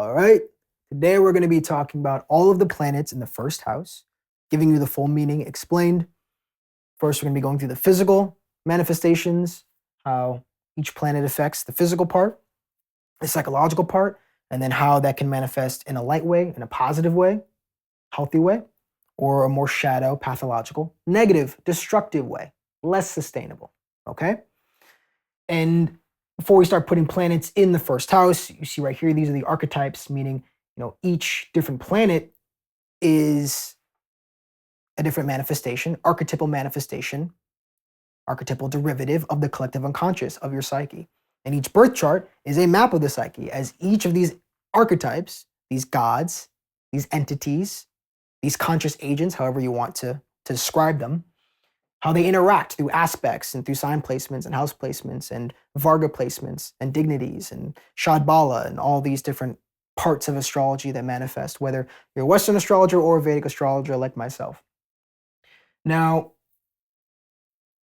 All right. Today we're going to be talking about all of the planets in the first house, giving you the full meaning explained. First, we're going to be going through the physical manifestations, how each planet affects the physical part, the psychological part, and then how that can manifest in a light way, in a positive way, healthy way, or a more shadow, pathological, negative, destructive way, less sustainable. Okay? And before we start putting planets in the first house, you see right here, these are the archetypes, meaning, each different planet is a different manifestation, archetypal derivative of the collective unconscious of your psyche. And each birth chart is a map of the psyche, as each of these archetypes, these gods, these entities, these conscious agents, however you want to describe them, how they interact through aspects and through sign placements and house placements and Varga placements and dignities and Shadbala and all these different parts of astrology that manifest, whether you're a Western astrologer or a Vedic astrologer like myself. Now,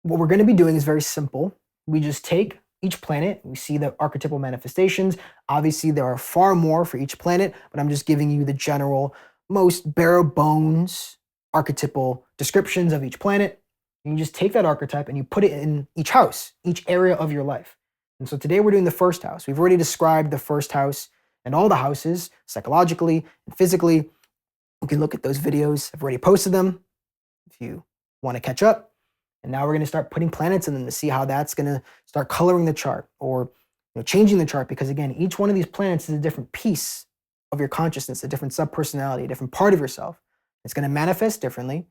what we're going to be doing is very simple. We just take each planet, we see the archetypal manifestations. Obviously, there are far more for each planet, but I'm just giving you the general, most bare bones archetypal descriptions of each planet. And you just take that archetype and you put it in each house, each area of your life. And so today we're doing the first house. We've already described the first house and all the houses psychologically and physically. You can look at those videos. I've already posted them if you want to catch up. And now we're going to start putting planets in them to see how that's going to start coloring the chart or changing the chart. Because again, each one of these planets is a different piece of your consciousness, a different subpersonality, a different part of yourself. It's going to manifest differently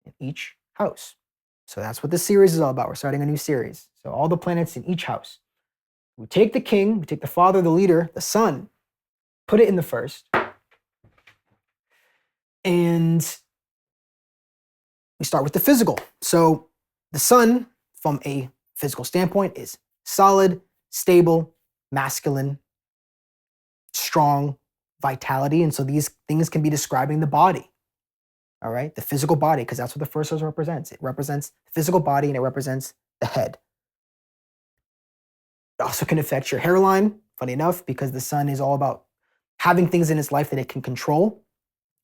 in each house. So that's what this series is all about. We're starting a new series. So all the planets in each house. We take the king, we take the father, the leader, the sun, put it in the first. And we start with the physical. So the sun, from a physical standpoint, is solid, stable, masculine, strong, vitality. And so these things can be describing the body. All right, the physical body, because that's what the first house represents. It represents the physical body and it represents the head. It also can affect your hairline, funny enough, because the sun is all about having things in its life that it can control.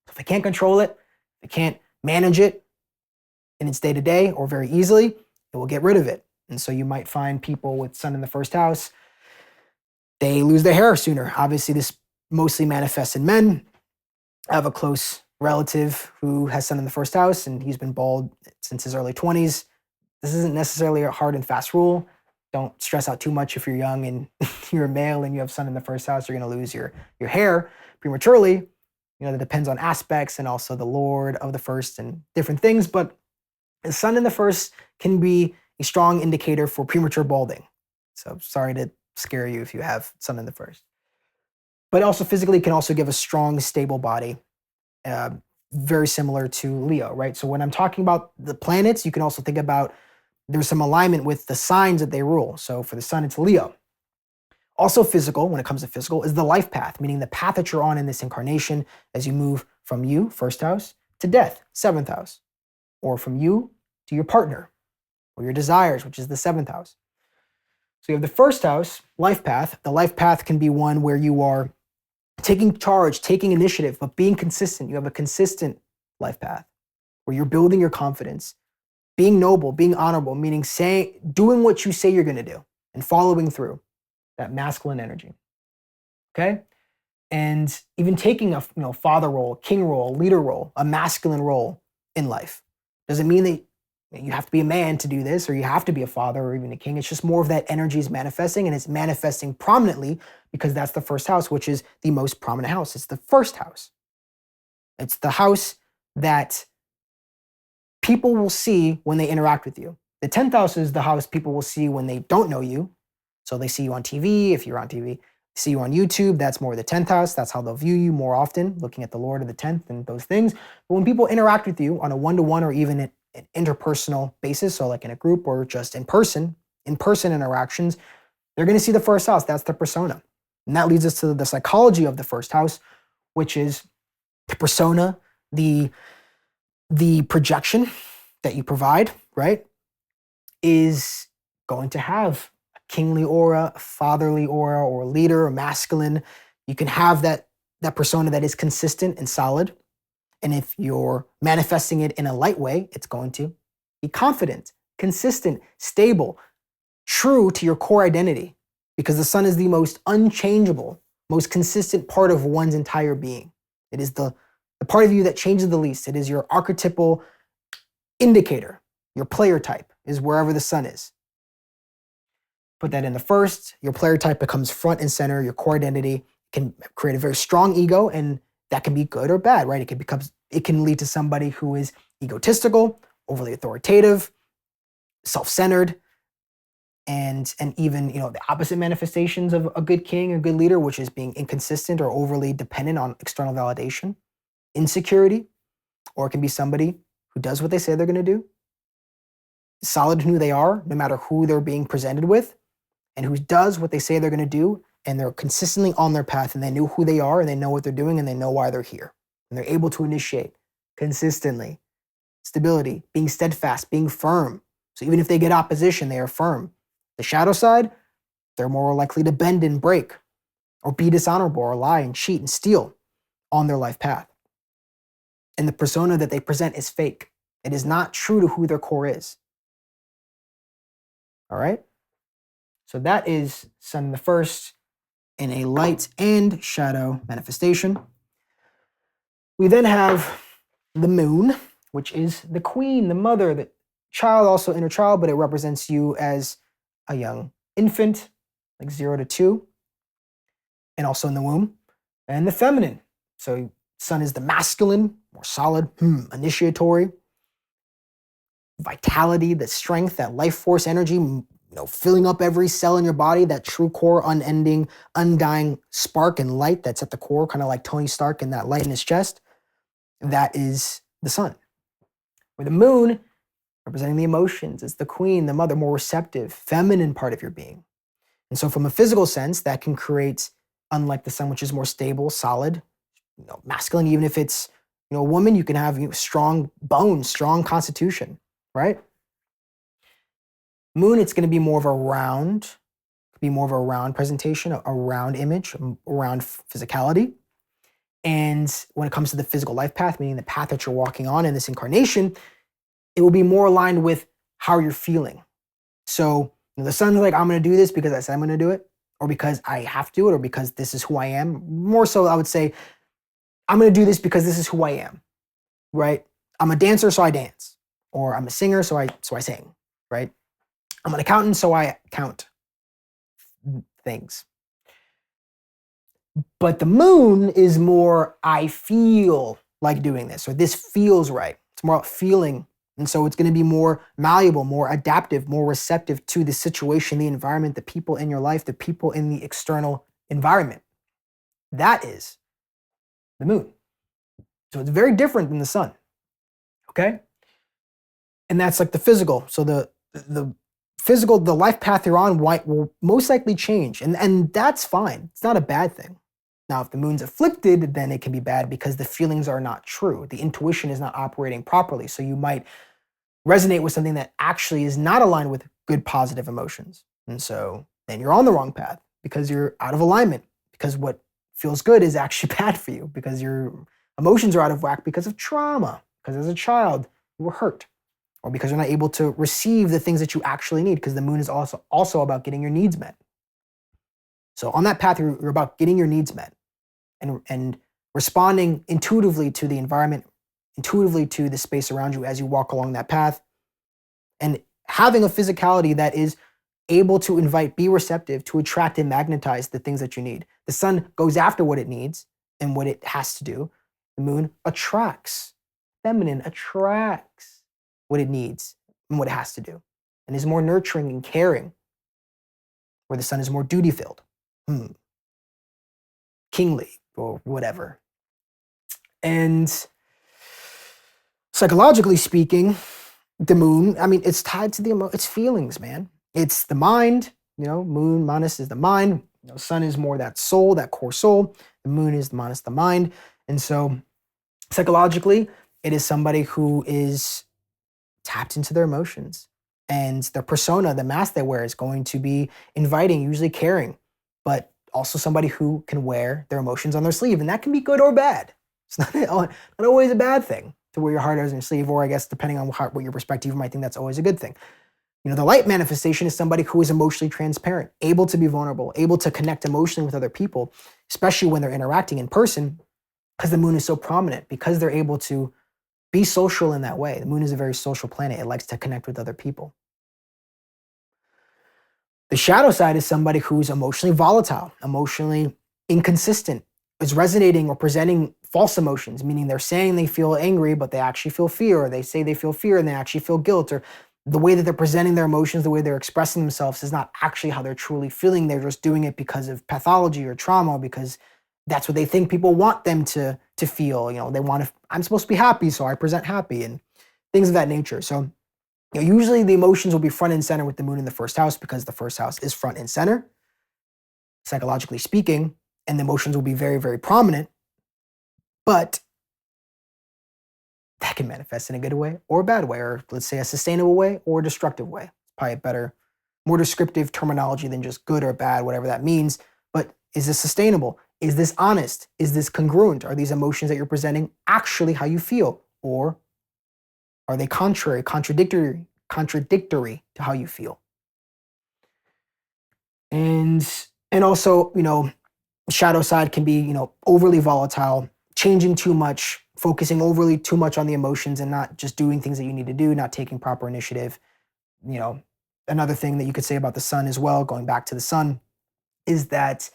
So if it can't control it, if it can't manage it in its day-to-day or very easily, it will get rid of it. And so you might find people with sun in the first house, they lose their hair sooner. Obviously, this mostly manifests in men. I have a close relative who has sun in the first house and he's been bald since his early 20s. This isn't necessarily a hard and fast rule. Don't stress out too much if you're young and you're a male and you have sun in the first house, you're going to lose your hair prematurely. That depends on aspects and also the lord of the first and different things. But the sun in the first can be a strong indicator for premature balding. So sorry to scare you if you have sun in the first. But also physically can also give a strong, stable body. Very similar to Leo, right? So when I'm talking about the planets, you can also think about there's some alignment with the signs that they rule. So for the sun, it's Leo. Also physical, when it comes to physical, is the life path, meaning the path that you're on in this incarnation as you move from you, first house, to death, seventh house, or from you to your partner or your desires, which is the seventh house. So you have the first house, life path. The life path can be one where you are taking charge, taking initiative, but being consistent. You have a consistent life path where you're building your confidence, being noble, being honorable, meaning doing what you say you're going to do and following through, that masculine energy. Okay? And even taking a father role, king role, leader role, a masculine role in life. Doesn't mean that you have to be a man to do this or you have to be a father or even a king. It's just more of that energy is manifesting, and it's manifesting prominently because that's the first house, which is the most prominent house. It's the first house. It's the house that people will see when they interact with you. The 10th house is the house people will see when they don't know you. So they see you on TV, if you're on TV, see you on YouTube, that's more the 10th house. That's how they'll view you more often, looking at the Lord of the 10th and those things. But when people interact with you on a one-to-one or even an interpersonal basis, so like in a group or just in person interactions, they're going to see the first house. That's the persona. And that leads us to the psychology of the first house, which is the persona, the projection that you provide, right, is going to have a kingly aura, a fatherly aura, or a leader, a masculine You can have that persona that is consistent and solid. And if you're manifesting it in a light way, it's going to be confident, consistent, stable, true to your core identity, because the sun is the most unchangeable, most consistent part of one's entire being. It is the part of you that changes the least. It is your archetypal indicator. Your player type is wherever the sun is. Put that in the first, your player type becomes front and center. Your core identity can create a very strong ego, and that can be good or bad, right? It can lead to somebody who is egotistical, overly authoritative, self-centered, and even the opposite manifestations of a good king or good leader, which is being inconsistent or overly dependent on external validation, insecurity, or it can be somebody who does what they say they're going to do, solid in who they are, no matter who they're being presented with, and who does what they say they're going to do, and they're consistently on their path, and they know who they are, and they know what they're doing, and they know why they're here, and they're able to initiate consistently. Stability, being steadfast, being firm. So even if they get opposition, they are firm. The shadow side, they're more likely to bend and break, or be dishonorable, or lie and cheat and steal on their life path. And the persona that they present is fake. It is not true to who their core is. All right? So that is sun in the first in a light and shadow manifestation. We then have the moon, which is the queen, the mother, the child, also inner child, but it represents you as a young infant, like 0 to 2, and also in the womb. And the feminine. So sun is the masculine, more solid, initiatory, vitality, the strength, that life force energy, filling up every cell in your body, that true core, unending, undying spark and light that's at the core, kind of like Tony Stark and that light in his chest. That is the sun. Where the moon, representing the emotions, is the queen, the mother, more receptive, feminine part of your being. And so from a physical sense, that can create, unlike the sun, which is more stable, solid, masculine, even if it's a woman, you can have strong bones, strong constitution, right? Moon, it's going to be more of a round, presentation, a round image, a round physicality. And when it comes to the physical life path, meaning the path that you're walking on in this incarnation, it will be more aligned with how you're feeling. So the sun's like, I'm going to do this because I said I'm going to do it, or because I have to do it, or because this is who I am. More so, I would say, I'm going to do this because this is who I am, right? I'm a dancer, so I dance. Or I'm a singer, so I sing, right? I'm an accountant, so I count things. But the moon is more, I feel like doing this, or this feels right. It's more about feeling. And so it's going to be more malleable, more adaptive, more receptive to the situation, the environment, the people in your life, the people in the external environment. That is the moon. So it's very different than the sun. Okay? And that's like the physical. So the physical, the life path you're on will most likely change. And that's fine. It's not a bad thing. Now, if the moon's afflicted, then it can be bad because the feelings are not true. The intuition is not operating properly. So you might resonate with something that actually is not aligned with good, positive emotions. And so then you're on the wrong path because you're out of alignment, because what feels good is actually bad for you, because your emotions are out of whack because of trauma, because as a child you were hurt, or because you're not able to receive the things that you actually need, because the moon is also about getting your needs met. So on that path, you're about getting your needs met and responding intuitively to the environment, intuitively to the space around you as you walk along that path, and having a physicality that is able to invite, be receptive, to attract and magnetize the things that you need. The sun goes after what it needs and what it has to do. The moon attracts, feminine attracts what it needs and what it has to do, and is more nurturing and caring, where the sun is more duty-filled, kingly, or whatever. And psychologically speaking, the moon, it's tied to it's feelings, man. It's the mind, moon, Manas is the mind. Sun is more that soul, that core soul. The moon is the Manas, the mind. And so psychologically, it is somebody who is tapped into their emotions, and their persona, the mask they wear, is going to be inviting, usually caring, but also somebody who can wear their emotions on their sleeve, and that can be good or bad. It's not always a bad thing to wear your heart on your sleeve, or I guess depending on what your perspective, you might think that's always a good thing. The light manifestation is somebody who is emotionally transparent, able to be vulnerable, able to connect emotionally with other people, especially when they're interacting in person, because the moon is so prominent, because they're able to be social in that way. The moon is a very social planet. It likes to connect with other people. The shadow side is somebody who's emotionally volatile, emotionally inconsistent, is resonating or presenting false emotions, meaning they're saying they feel angry, but they actually feel fear, or they say they feel fear and they actually feel guilt, or the way that they're presenting their emotions, the way they're expressing themselves is not actually how they're truly feeling. They're just doing it because of pathology or trauma, because that's what they think people want them to feel. They want to, I'm supposed to be happy, so I present happy, and things of that nature. So usually the emotions will be front and center with the moon in the first house, because the first house is front and center, psychologically speaking, and the emotions will be very, very prominent. But that can manifest in a good way or a bad way, or let's say a sustainable way or a destructive way. It's probably a better, more descriptive terminology than just good or bad, whatever that means. But is this sustainable? Is this honest? Is this congruent? Are these emotions that you're presenting actually how you feel? Or are they contradictory to how you feel? And also, shadow side can be, overly volatile, changing too much, focusing overly too much on the emotions and not just doing things that you need to do, not taking proper initiative. Another thing that you could say about the sun as well, going back to the sun, is that,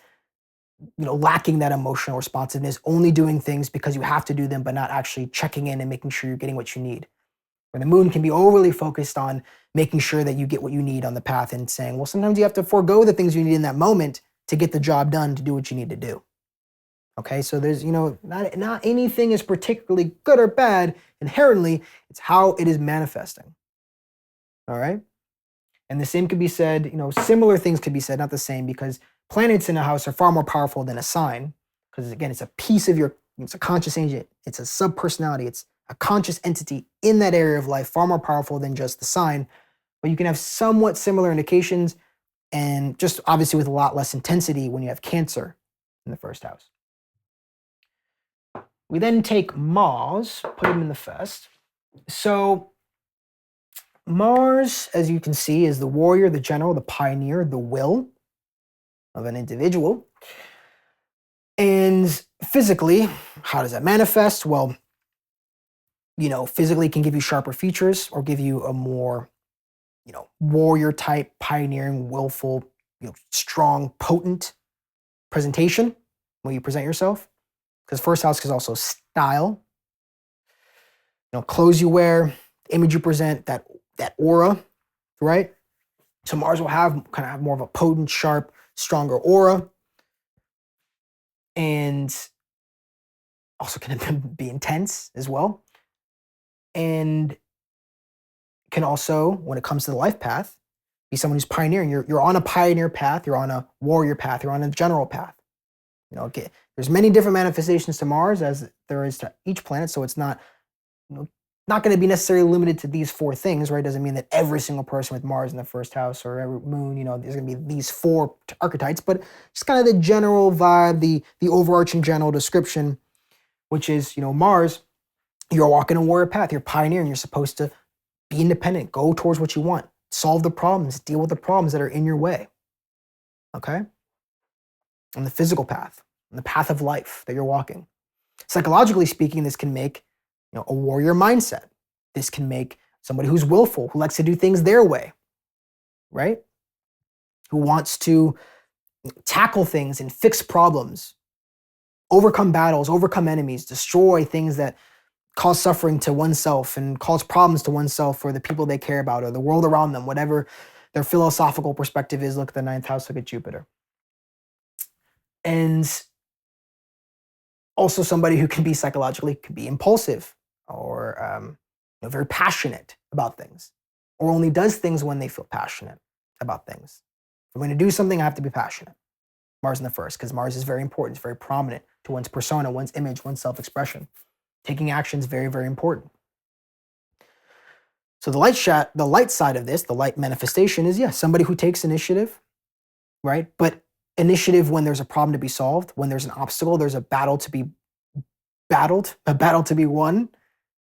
lacking that emotional responsiveness, only doing things because you have to do them, but not actually checking in and making sure you're getting what you need. Where the moon can be overly focused on making sure that you get what you need on the path, and saying, well, sometimes you have to forego the things you need in that moment to get the job done, to do what you need to do. Okay, so there's, not anything is particularly good or bad inherently. It's how it is manifesting. All right. And the same could be said, similar things could be said, not the same, because planets in a house are far more powerful than a sign. Because again, it's a piece of it's a conscious agent, it's a subpersonality, it's a conscious entity in that area of life, far more powerful than just the sign. But you can have somewhat similar indications, and just obviously with a lot less intensity when you have Cancer in the first house. We then take Mars, put him in the first. So Mars, as you can see, is the warrior, the general, the pioneer, the will of an individual. And physically, how does that manifest? Well, physically can give you sharper features or give you a more, warrior type, pioneering, willful, strong, potent presentation when you present yourself. Because first house is also style, clothes you wear, image you present, that aura, right? So Mars will kind of have more of a potent, sharp, stronger aura, and also can be intense as well. And can also, when it comes to the life path, be someone who's pioneering. You're on a pioneer path, you're on a warrior path, you're on a general path. There's many different manifestations to Mars as there is to each planet, so it's not going to be necessarily limited to these four things, right? Doesn't mean that every single person with Mars in the first house or every moon, there's going to be these four archetypes, but just kind of the general vibe, the overarching general description, which is, Mars, you're walking a warrior path, you're pioneering, you're supposed to be independent, go towards what you want, solve the problems, deal with the problems that are in your way, okay? On the physical path, on the path of life that you're walking. Psychologically speaking, this can make a warrior mindset. This can make somebody who's willful, who likes to do things their way, right? Who wants to tackle things and fix problems, overcome battles, overcome enemies, destroy things that cause suffering to oneself and cause problems to oneself or the people they care about or the world around them, whatever their philosophical perspective is. Look at the ninth house, look at Jupiter. And also somebody who can be impulsive or very passionate about things, or only does things when they feel passionate about things. If I'm going to do something, I have to be passionate. Mars in the first, because Mars is very important. It's very prominent to one's persona, one's image, one's self-expression. Taking action is very, very important. So the light side of this, the light manifestation is, somebody who takes initiative, right? But initiative when there's a problem to be solved, when there's an obstacle, there's a battle to be battled, a battle to be won.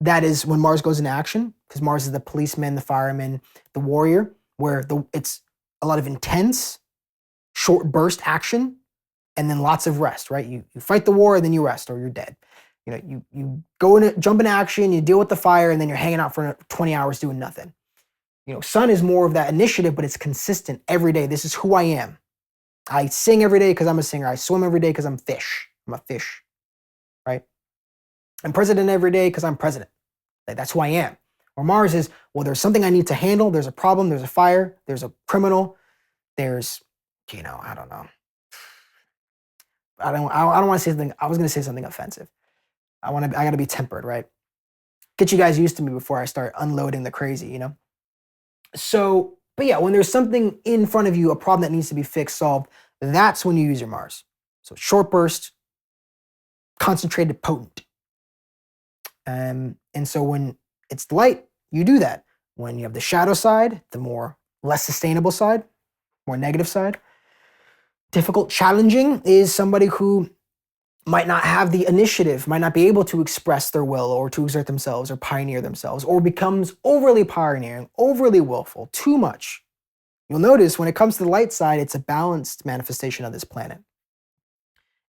That is when Mars goes into action, because Mars is the policeman, the fireman, the warrior, where it's a lot of intense, short burst action, and then lots of rest, right? You fight the war and then you rest or you're dead. You go in, jump into action, you deal with the fire, and then you're hanging out for 20 hours doing nothing. Sun is more of that initiative, but it's consistent every day. This is who I am. I sing every day because I'm a singer. I swim every day because I'm fish. I'm a fish, right? I'm president every day because I'm president. That's who I am. Or Mars is, well, there's something I need to handle. There's a problem. There's a fire. There's a criminal. There's, I don't know. I don't want to say something. I was going to say something offensive. I got to be tempered, right? Get you guys used to me before I start unloading the crazy, So, but yeah, when there's something in front of you, a problem that needs to be fixed, solved, that's when you use your Mars. So short burst, concentrated, potent. And so when it's light, you do that. When you have the shadow side, the more less sustainable side, more negative side, difficult, challenging is somebody who might not have the initiative, might not be able to express their will or to exert themselves or pioneer themselves, or becomes overly pioneering, overly willful, too much. You'll notice when it comes to the light side, it's a balanced manifestation of this planet.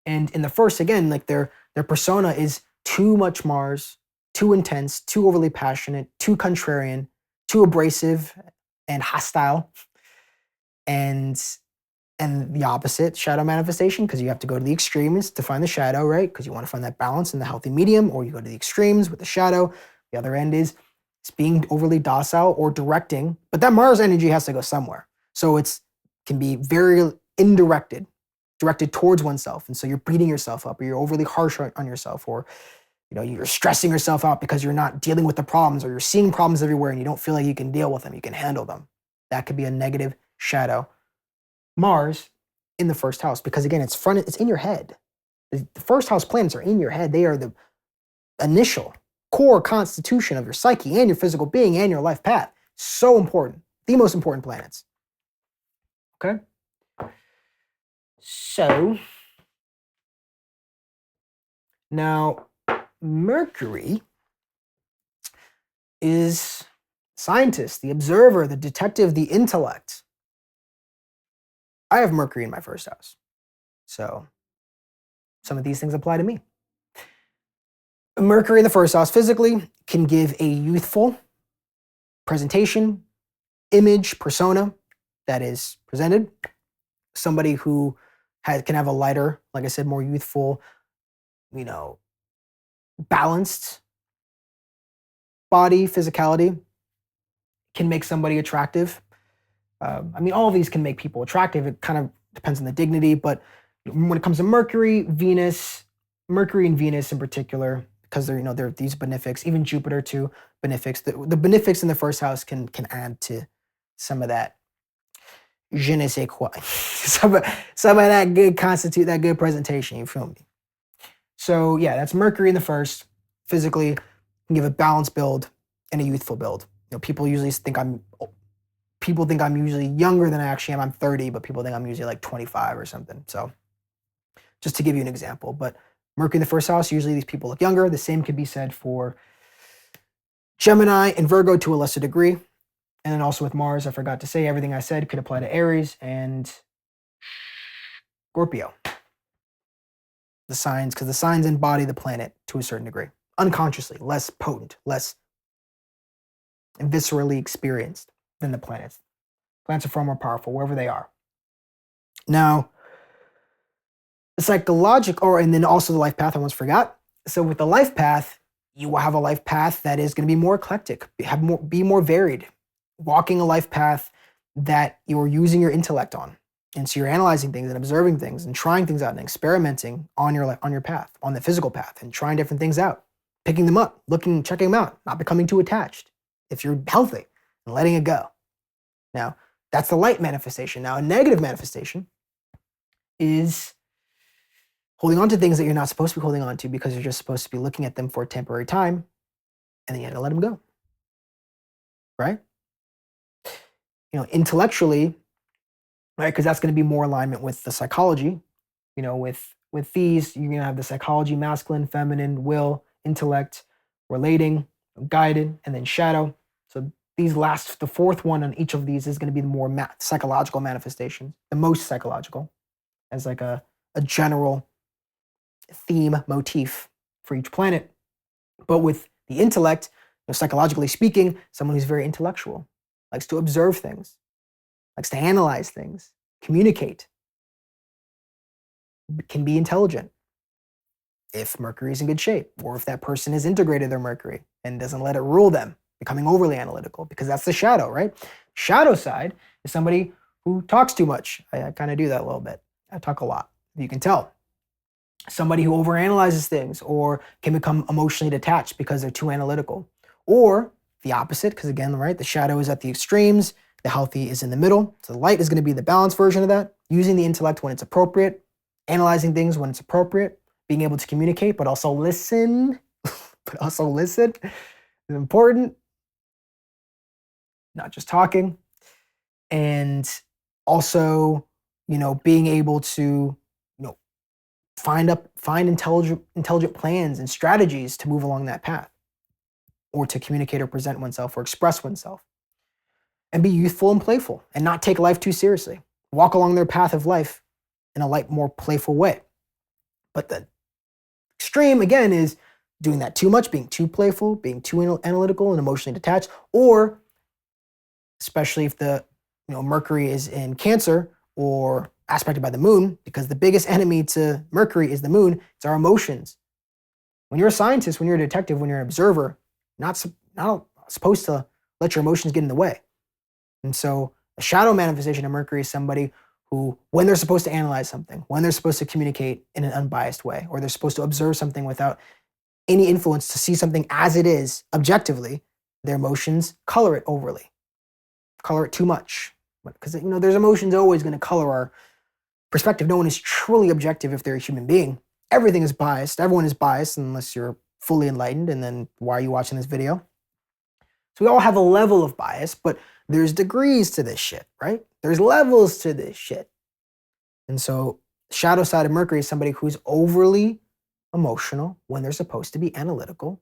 And in the first, again, like their persona is too much Mars, too intense, too overly passionate, too contrarian, too abrasive and hostile. And the opposite, shadow manifestation, because you have to go to the extremes to find the shadow, right? Because you want to find that balance in the healthy medium, or you go to the extremes with the shadow. The other end is it's being overly docile or directing, but that Mars energy has to go somewhere. So can be very indirected, directed towards oneself. And so you're beating yourself up, or you're overly harsh on yourself, or you're stressing yourself out because you're not dealing with the problems, or you're seeing problems everywhere and you don't feel like you can deal with them, you can handle them. That could be a negative shadow Mars in the first house, because again, it's in your head. The first house planets are in your head. They are the initial core constitution of your psyche and your physical being and your life path. So important. The most important planets. Okay? So, now Mercury is scientist, the observer, the detective, the intellect. I have Mercury in my first house. So some of these things apply to me. Mercury in the first house physically can give a youthful presentation, image, persona that is presented. Somebody who can have a lighter, like I said, more youthful, balanced body, physicality can make somebody attractive. All of these can make people attractive. It kind of depends on the dignity, but when it comes to Mercury and Venus in particular, because they're these benefics, even Jupiter too, benefics. The benefics in the first house can add to some of that je ne sais quoi, some of that good presentation. You feel me? So yeah, that's Mercury in the first. Physically, can give a balanced build and a youthful build. People think I'm usually younger than I actually am. I'm 30, but people think I'm usually like 25 or something. So just to give you an example, but Mercury in the first house, usually these people look younger. The same could be said for Gemini and Virgo to a lesser degree. And then also with Mars, I forgot to say, everything I said could apply to Aries and Scorpio. The signs, because the signs embody the planet to a certain degree. Unconsciously, less potent, less viscerally experienced than the planets. Planets are far more powerful wherever they are. Now, and then also the life path, I almost forgot. So with the life path, you will have a life path that is going to be more eclectic, be more varied, walking a life path that you're using your intellect on. And so you're analyzing things and observing things and trying things out and experimenting on your path, on the physical path, and trying different things out, picking them up, checking them out, not becoming too attached if you're healthy, and letting it go. Now, that's the light manifestation. Now, a negative manifestation is holding on to things that you're not supposed to be holding on to because you're just supposed to be looking at them for a temporary time, and then you have to let them go. Right? Intellectually, right? Because that's going to be more alignment with the psychology. With these, you're going to have the psychology, masculine, feminine, will, intellect, relating, guided, and then shadow. So the fourth one on each of these is going to be the more psychological manifestation, the most psychological, as like a general theme motif for each planet. But with the intellect, psychologically speaking, someone who's very intellectual, likes to observe things, likes to analyze things, communicate, can be intelligent if Mercury is in good shape, or if that person has integrated their Mercury and doesn't let it rule them, becoming overly analytical, because that's the shadow, right? Shadow side is somebody who talks too much. I kind of do that a little bit. I talk a lot, you can tell. Somebody who overanalyzes things or can become emotionally detached because they're too analytical. Or the opposite, because again, right, the shadow is at the extremes, the healthy is in the middle. So the light is going to be the balanced version of that, using the intellect when it's appropriate, analyzing things when it's appropriate, being able to communicate, but also listen. Is important. Not just talking. And also, being able to, find intelligent plans and strategies to move along that path, or to communicate or present oneself or express oneself. And be youthful and playful and not take life too seriously. Walk along their path of life in a light, more playful way. But the extreme, again, is doing that too much, being too playful, being too analytical and emotionally detached, or especially if the Mercury is in Cancer or aspected by the moon, because the biggest enemy to Mercury is the moon. It's our emotions. When you're a scientist, when you're a detective, when you're an observer, not supposed to let your emotions get in the way. And so a shadow manifestation of Mercury is somebody who, when they're supposed to analyze something, when they're supposed to communicate in an unbiased way, or they're supposed to observe something without any influence to see something as it is objectively, their emotions color it overly, color it too much. Because there's emotions always going to color our perspective. No one is truly objective if they're a human being. Everything is biased. Everyone is biased unless you're fully enlightened, and then why are you watching this video? So we all have a level of bias, but there's degrees to this shit, right? There's levels to this shit. And so shadow side of Mercury is somebody who's overly emotional when they're supposed to be analytical.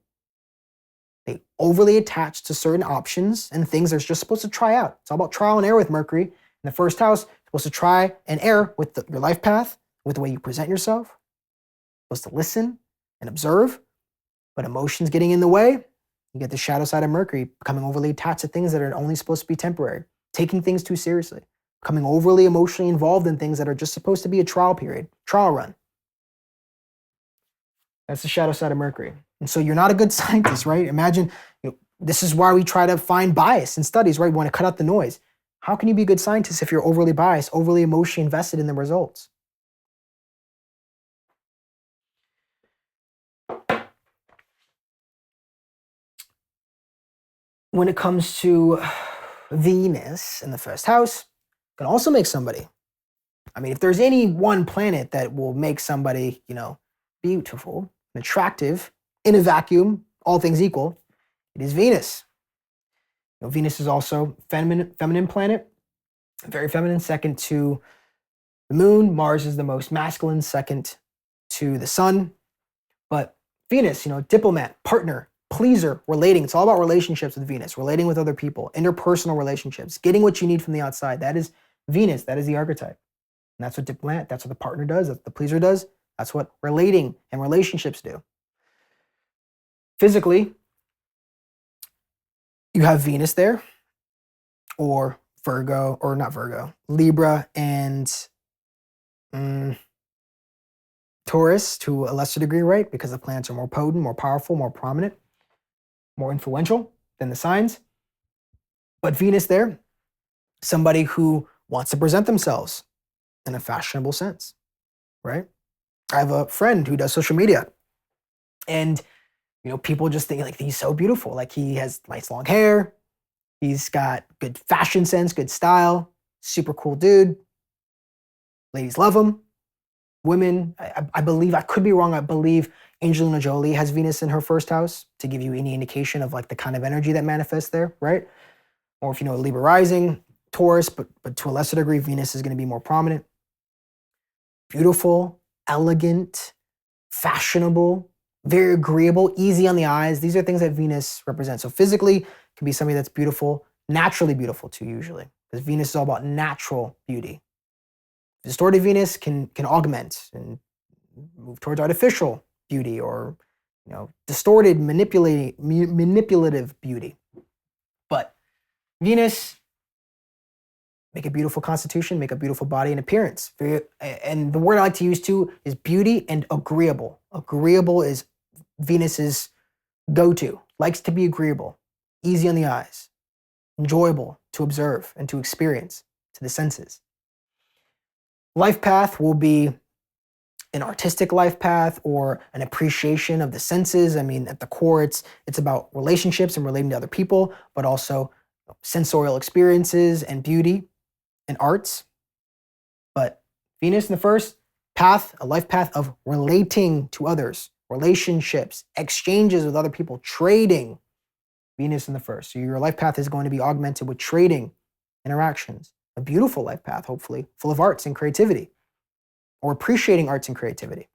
They overly attach to certain options and things they're just supposed to try out. It's all about trial and error with Mercury. In the first house, you're supposed to try and error with your life path, with the way you present yourself. You're supposed to listen and observe, but emotions getting in the way, you get the shadow side of Mercury, becoming overly attached to things that are only supposed to be temporary, taking things too seriously, becoming overly emotionally involved in things that are just supposed to be a trial run. That's the shadow side of Mercury. And so you're not a good scientist, right? Imagine, this is why we try to find bias in studies, right? We want to cut out the noise. How can you be a good scientist if you're overly biased, overly emotionally invested in the results? When it comes to Venus in the first house, can also make somebody. I mean, if there's any one planet that will make somebody, beautiful and attractive in a vacuum, all things equal, it is Venus. Venus is also feminine planet, very feminine, second to the moon. Mars is the most masculine, second to the sun. But Venus, diplomat, partner, pleaser, relating. It's all about relationships with Venus, relating with other people, interpersonal relationships, getting what you need from the outside. That is Venus. That is the archetype. And that's what diplomat, that's what the partner does, that's what the pleaser does. That's what relating and relationships do. Physically, you have Venus there, or Libra and Taurus to a lesser degree, right? Because the planets are more potent, more powerful, more prominent, more influential than the signs. But Venus there, somebody who wants to present themselves in a fashionable sense, right? I have a friend who does social media, and people just think like he's so beautiful. Like he has nice long hair, he's got good fashion sense, good style, super cool dude. Ladies love him. Women, I believe, I could be wrong, I believe Angelina Jolie has Venus in her first house, to give you any indication of like the kind of energy that manifests there, right? Or if Libra rising, Taurus, but to a lesser degree, Venus is going to be more prominent. Beautiful, elegant, fashionable, very agreeable, easy on the eyes. These are things that Venus represents. So physically, it can be somebody that's beautiful, naturally beautiful too, usually, because Venus is all about natural beauty. Distorted Venus can augment and move towards artificial beauty, or distorted, manipulative beauty. But Venus, make a beautiful constitution, make a beautiful body and appearance. And the word I like to use too is beauty and agreeable. Agreeable is Venus's go-to. Likes to be agreeable, easy on the eyes, enjoyable to observe and to experience to the senses. Life path will be an artistic life path or an appreciation of the senses. I mean, at the core, it's about relationships and relating to other people, but also sensorial experiences and beauty and arts. But Venus in the first path, a life path of relating to others, relationships, exchanges with other people, trading. Venus in the first. So your life path is going to be augmented with trading interactions. A beautiful life path, hopefully, full of arts and creativity, or appreciating arts and creativity.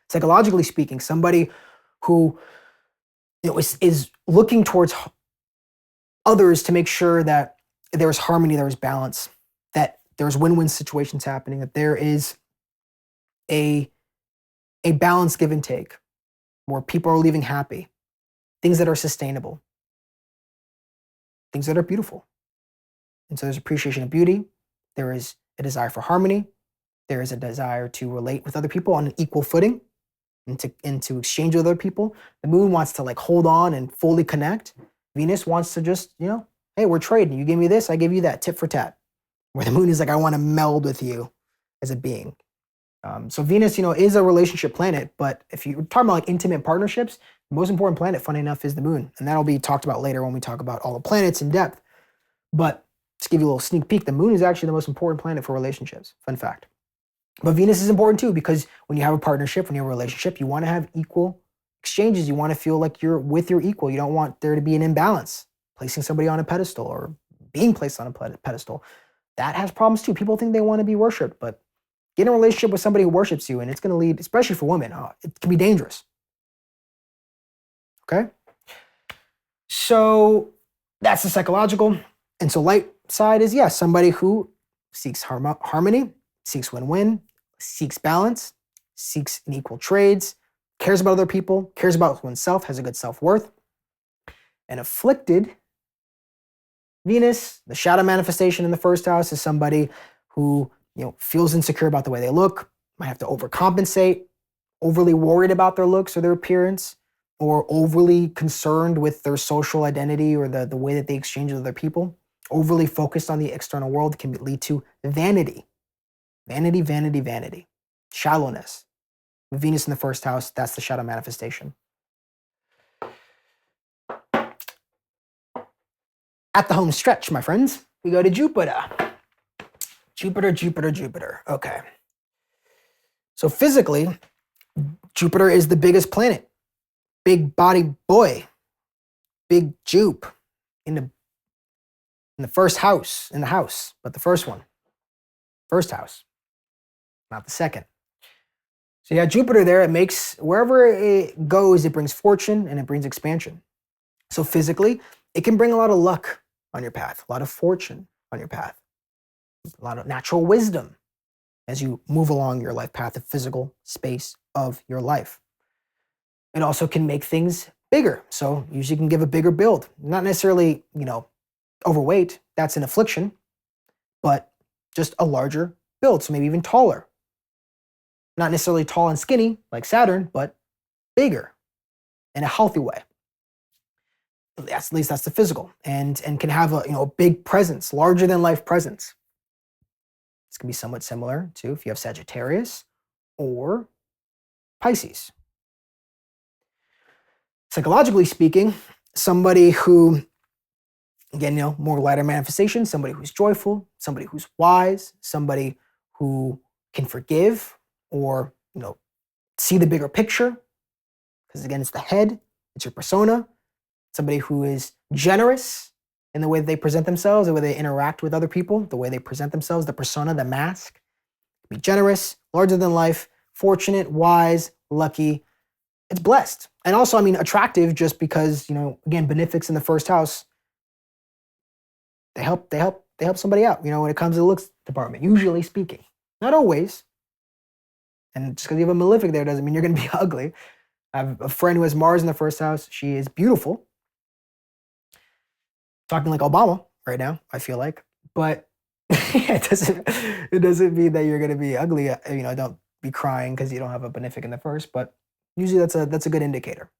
Psychologically speaking, somebody who is looking towards others to make sure that there's harmony, there's balance, that there's win-win situations happening, that there is a balanced give and take, where people are leaving happy, things that are sustainable, things that are beautiful. And so there's appreciation of beauty, there is a desire for harmony, there is a desire to relate with other people on an equal footing and to exchange with other people. The moon wants to hold on and fully connect. Venus wants to just, hey, we're trading. You give me this, I give you that, tit for tat. Where the moon is I want to meld with you as a being. So Venus, is a relationship planet, but if you're talking about intimate partnerships, the most important planet, funny enough, is the moon. And that'll be talked about later when we talk about all the planets in depth. But to give you a little sneak peek, the moon is actually the most important planet for relationships. Fun fact. But Venus is important too, because when you have a partnership, when you have a relationship, you want to have equal exchanges. You want to feel like you're with your equal. You don't want there to be an imbalance, placing somebody on a pedestal or being placed on a pedestal. That has problems too. People think they want to be worshipped, but get in a relationship with somebody who worships you, and it's going to lead, especially for women, it can be dangerous. Okay? So that's the psychological. And so light side is, yes, somebody who seeks harmony, seeks win-win, seeks balance, seeks an equal trades, cares about other people, cares about oneself, has a good self-worth. And afflicted Venus, the shadow manifestation in the first house, is somebody who feels insecure about the way they look, might have to overcompensate, overly worried about their looks or their appearance, or overly concerned with their social identity or the way that they exchange with other people. Overly focused on the external world can lead to vanity. Vanity, vanity, vanity. Shallowness. With Venus in the first house, that's the shadow manifestation. At the home stretch, my friends, we go to Jupiter. Jupiter, Jupiter, Jupiter. Okay. So physically, Jupiter is the biggest planet. Big body boy. Big Jupe in the first house, in the house, but the first one. First house, not the second. So yeah, Jupiter there, it makes, wherever it goes, it brings fortune and it brings expansion. So physically, it can bring a lot of luck on your path, a lot of fortune on your path, a lot of natural wisdom as you move along your life path, the physical space of your life. It also can make things bigger. So usually can give a bigger build, not necessarily, overweight, that's an affliction, but just a larger build. So maybe even taller. Not necessarily tall and skinny like Saturn, but bigger in a healthy way. At least that's the physical, and can have a big presence, larger than life presence. This can be somewhat similar to if you have Sagittarius or Pisces. Psychologically speaking, somebody who, again, more lighter manifestation, somebody who's joyful, somebody who's wise, somebody who can forgive or, see the bigger picture, because again, it's the head, it's your persona, somebody who is generous, in the way they present themselves, the way they interact with other people, the way they present themselves, the persona, the mask. Be generous, larger than life, fortunate, wise, lucky. It's blessed. And also, I mean, attractive just because, again, benefics in the first house, they help somebody out, when it comes to the looks department, usually speaking. Not always. And just because you have a malefic there doesn't mean you're going to be ugly. I have a friend who has Mars in the first house. She is beautiful. Talking like Obama right now, I feel like. But it doesn't mean that you're going to be ugly. Don't be crying because you don't have a benefic in the first. But usually that's a good indicator.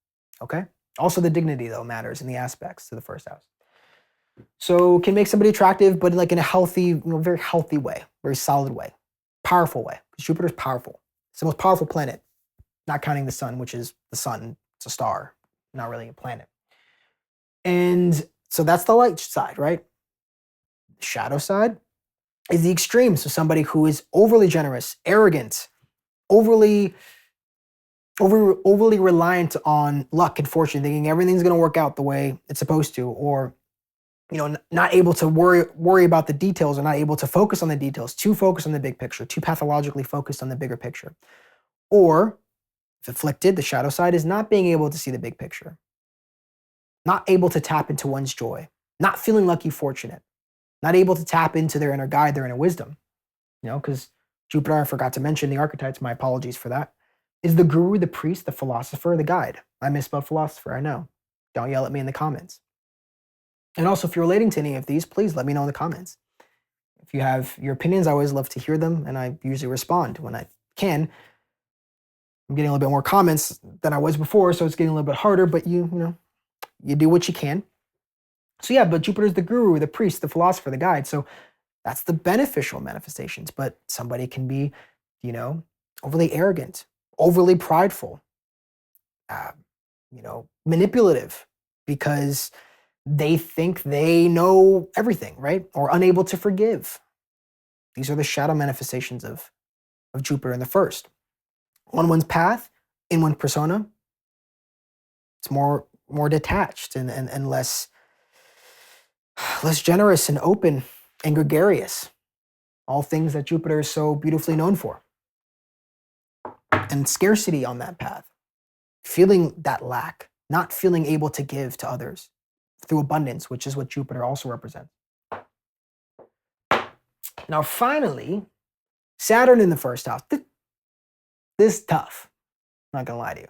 Okay. Also, the dignity though matters in the aspects to the first house. So can make somebody attractive, but like in a healthy, very healthy way, very solid way, powerful way. Because Jupiter's powerful. It's the most powerful planet, not counting the sun, which is the sun. It's a star, not really a planet. And so that's the light side, right? The shadow side is the extreme. So somebody who is overly generous, arrogant, overly reliant on luck and fortune, thinking everything's going to work out the way it's supposed to, or not able to worry about the details, or not able to focus on the details, too focused on the big picture, too pathologically focused on the bigger picture. Or if afflicted, the shadow side is not being able to see the big picture, not able to tap into one's joy, not feeling lucky, fortunate, not able to tap into their inner guide, their inner wisdom. Because Jupiter, I forgot to mention the archetypes, my apologies for that, is the guru, the priest, the philosopher, the guide. I misspelled philosopher, I know. Don't yell at me in the comments. And also, if you're relating to any of these, please let me know in the comments. If you have your opinions, I always love to hear them, and I usually respond when I can. I'm getting a little bit more comments than I was before, so it's getting a little bit harder, but you do what you can. So yeah, but Jupiter's the guru, the priest, the philosopher, the guide. So that's the beneficial manifestations, but somebody can be, overly arrogant, overly prideful, manipulative, because they think they know everything, right? Or unable to forgive. These are the shadow manifestations of Jupiter in the first. On one's path, in one's persona, it's more detached and less generous and open and gregarious. All things that Jupiter is so beautifully known for. And scarcity on that path. Feeling that lack, not feeling able to give to others through abundance, which is what Jupiter also represents. Now, finally, Saturn in the first house. This is tough. I'm not going to lie to you.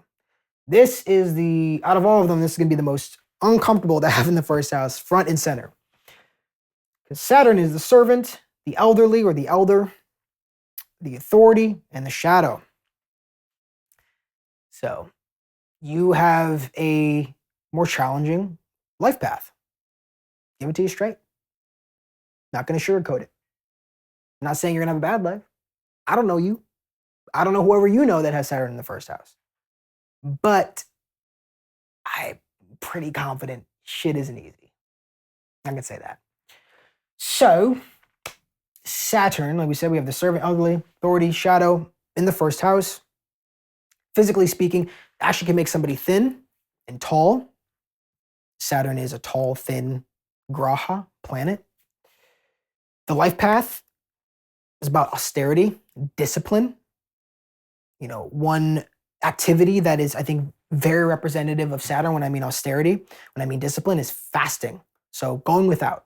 This is out of all of them, this is going to be the most uncomfortable to have in the first house, front and center. Because Saturn is the servant, the elderly or the elder, the authority, and the shadow. So you have a more challenging life path. Give it to you straight. Not going to sugarcoat it. I'm not saying you're going to have a bad life. I don't know you. I don't know whoever you know that has Saturn in the first house. But I'm pretty confident shit isn't easy. I can say that. So Saturn, like we said, we have the servant, elderly, authority, shadow in the first house. Physically speaking, actually can make somebody thin and tall. Saturn is a tall, thin graha, planet. The life path is about austerity, discipline. One activity that is, I think, very representative of Saturn when I mean austerity, when I mean discipline, is fasting. So going without.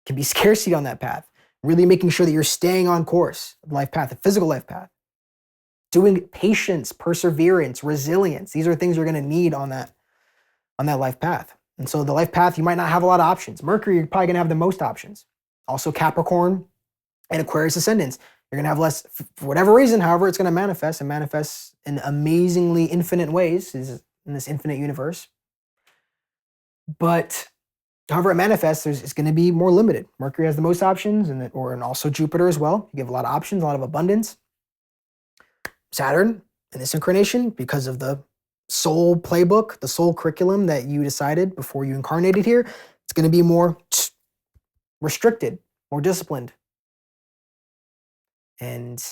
Can be scarcity on that path. Really making sure that you're staying on course, life path, the physical life path. Doing patience, perseverance, resilience. These are things you're going to need on that life path. And so the life path, you might not have a lot of options. Mercury, you're probably going to have the most options. Also Capricorn and Aquarius ascendants. You're going to have less, for whatever reason, however it's going to manifest, and manifests in amazingly infinite ways in this infinite universe. But however it manifests, it's going to be more limited. Mercury has the most options, and also Jupiter as well. You give a lot of options, a lot of abundance. Saturn in this incarnation, because of the soul playbook, the soul curriculum that you decided before you incarnated here, it's going to be more restricted, more disciplined, and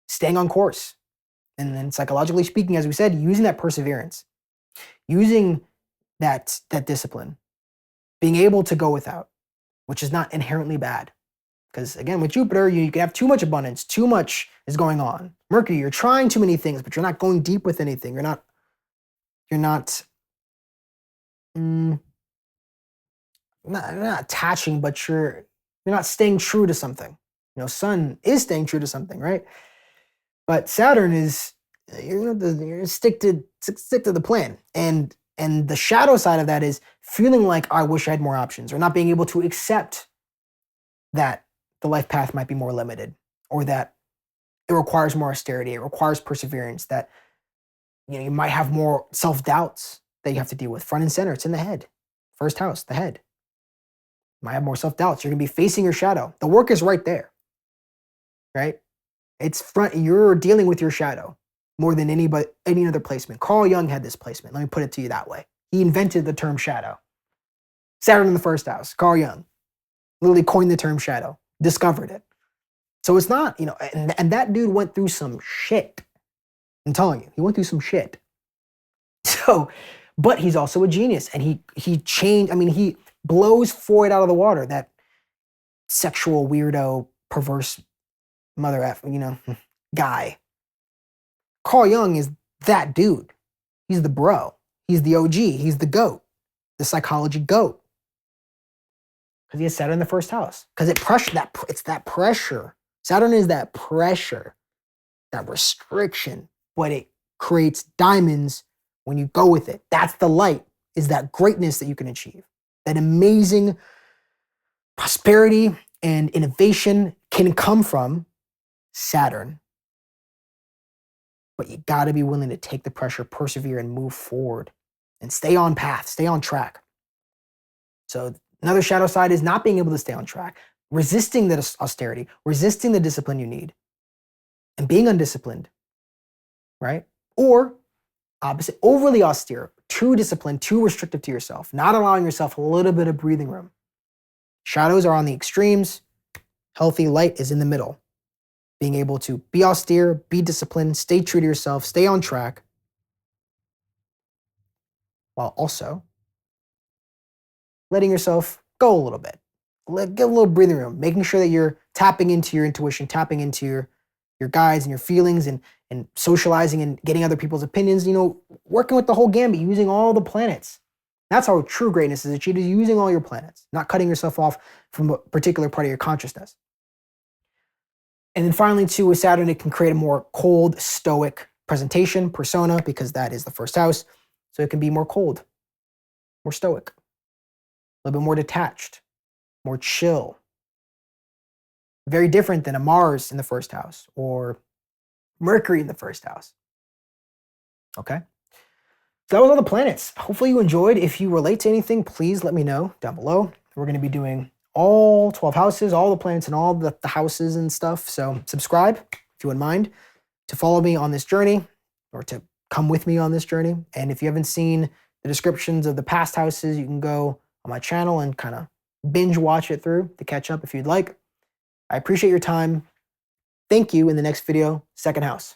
staying on course. And then psychologically speaking, as we said, using that perseverance, using that discipline, being able to go without, which is not inherently bad. Because again, with Jupiter, you can have too much abundance, too much is going on. Mercury, you're trying too many things, but you're not going deep with anything. You're not attaching, but you're not staying true to something. Sun is staying true to something, right? But Saturn is you're stick to the plan, and the shadow side of that is feeling like I wish I had more options, or not being able to accept that the life path might be more limited, or that it requires more austerity, it requires perseverance, that you might have more self-doubts that you have to deal with. Front and center, it's in the head. First house, the head. You might have more self-doubts. You're going to be facing your shadow. The work is right there, right? It's front. You're dealing with your shadow more than any other placement. Carl Jung had this placement. Let me put it to you that way. He invented the term shadow. Saturn in the first house. Carl Jung literally coined the term shadow, discovered it. So it's not, and that dude went through some shit. I'm telling you, he went through some shit. So, but he's also a genius, and he changed. He blows Freud out of the water. That sexual weirdo, perverse mother F, guy. Carl Jung is that dude. He's the bro. He's the OG. He's the GOAT, the psychology GOAT. Because he has Saturn in the first house. Because it's that pressure. Saturn is that pressure, that restriction, but it creates diamonds when you go with it. That's the light, is that greatness that you can achieve. That amazing prosperity and innovation can come from Saturn. But you got to be willing to take the pressure, persevere, and move forward, and stay on path, stay on track. So another shadow side is not being able to stay on track, resisting the austerity, resisting the discipline you need, and being undisciplined, right? Or opposite, overly austere, too disciplined, too restrictive to yourself, not allowing yourself a little bit of breathing room. Shadows are on the extremes. Healthy light is in the middle. Being able to be austere, be disciplined, stay true to yourself, stay on track, while also letting yourself go a little bit. Give a little breathing room, making sure that you're tapping into your intuition, tapping into your guides and your feelings, and socializing and getting other people's opinions, working with the whole gambit, using all the planets. That's how true greatness is achieved, is using all your planets, not cutting yourself off from a particular part of your consciousness. And then finally, too, with Saturn, it can create a more cold, stoic presentation, persona, because that is the first house. So it can be more cold, more stoic, a little bit more detached, more chill. Very different than a Mars in the first house or Mercury in the first house. Okay? So that was all the planets. Hopefully you enjoyed. If you relate to anything, please let me know down below. We're going to be doing all 12 houses, all the planets and all the houses and stuff. So subscribe if you wouldn't mind to follow me on this journey, or to come with me on this journey. And if you haven't seen the descriptions of the past houses, you can go on my channel and kind of binge watch it through to catch up if you'd like. I appreciate your time. Thank you. In the next video, second house.